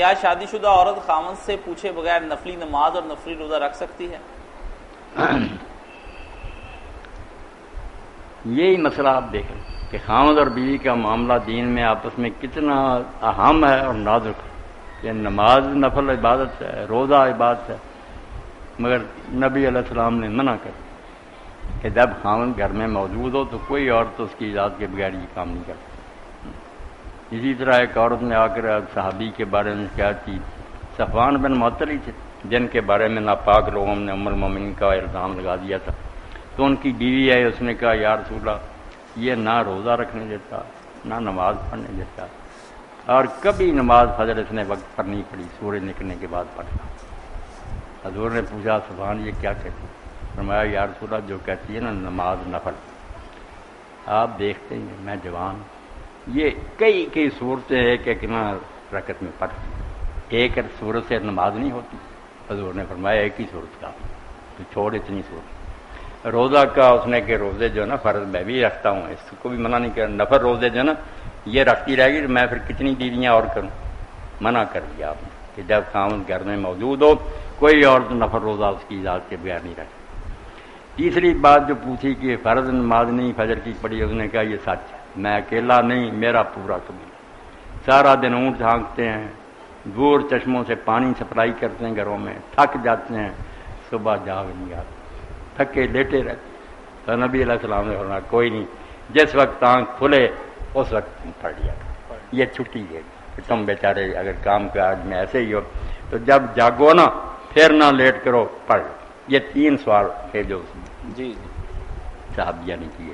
کیا شادی شدہ عورت خاوند سے پوچھے بغیر نفلی نماز اور نفلی روزہ رکھ سکتی ہے؟ یہی مسئلہ آپ دیکھیں کہ خاوند اور بیوی کا معاملہ دین میں آپس میں کتنا اہم ہے اور نازک ہے. کہ نماز نفل عبادت ہے، روزہ عبادت ہے، مگر نبی علیہ السلام نے منع کر کہ جب خاوند گھر میں موجود ہو تو کوئی عورت اس کی اجازت کے بغیر یہ کام نہیں کرتی. اسی طرح ایک عورت نے آ کر صحابی کے بارے میں کیا تھی، صفوان بن معطل ہی تھے جن کے بارے میں ناپاک لوگوں نے ام المومنین کا الزام لگا دیا تھا. تو ان کی بیوی ہے، اس نے کہا یا رسول اللہ یہ نہ روزہ رکھنے دیتا نہ نماز پڑھنے دیتا، اور کبھی نماز فجر اس نے وقت پر نہیں پڑھی، سورج نکلنے کے بعد پڑھتا. حضور نے پوچھا صفوان یہ کیا کہتی؟ فرمایا یا رسول اللہ جو کہتی ہے نا نماز نفل. آپ دیکھتے ہیں میں جوان، یہ کئی صورتیں ایک ایک رکعت میں پڑھتی، ایک صورت سے نماز نہیں ہوتی. حضور نے فرمایا ایک ہی صورت کا تو چھوڑ اتنی صورت. روزہ کا اس نے کہ روزے جو ہے نا فرض میں بھی رکھتا ہوں، اس کو بھی منع نہیں کیا. نفل روزے جو ہے نا یہ رکھتی رہے گی، میں پھر کتنی بیویاں اور کروں؟ منع کر دیا آپ نے کہ جب خاوند گھر میں موجود ہو کوئی عورت نفل روزہ اس کی اجازت کے بغیر نہیں رکھتی. تیسری بات جو پوچھی کہ فرض نماز نہیں فجر کی پڑھی، اس نے کہا یہ سچ ہے، میں اکیلا نہیں میرا پورا قبیلہ، سارا دن اونٹ ہانکتے ہیں، دور چشموں سے پانی سپلائی کرتے ہیں گھروں میں، تھک جاتے ہیں، صبح جاگ نہیں آتے، تھکے لیٹے رہتے. تو نبی علیہ السلام نے فرمایا کوئی نہیں، جس وقت آنکھ کھلے اس وقت پڑھ لیا، یہ چھٹی ہے کہ تم بیچارے اگر کام کاج میں ایسے ہی ہو تو جب جاگو نا پھر نہ لیٹ کرو پڑھ لو. یہ 3 سوال تھے جو جی صحابیہ نے کیے.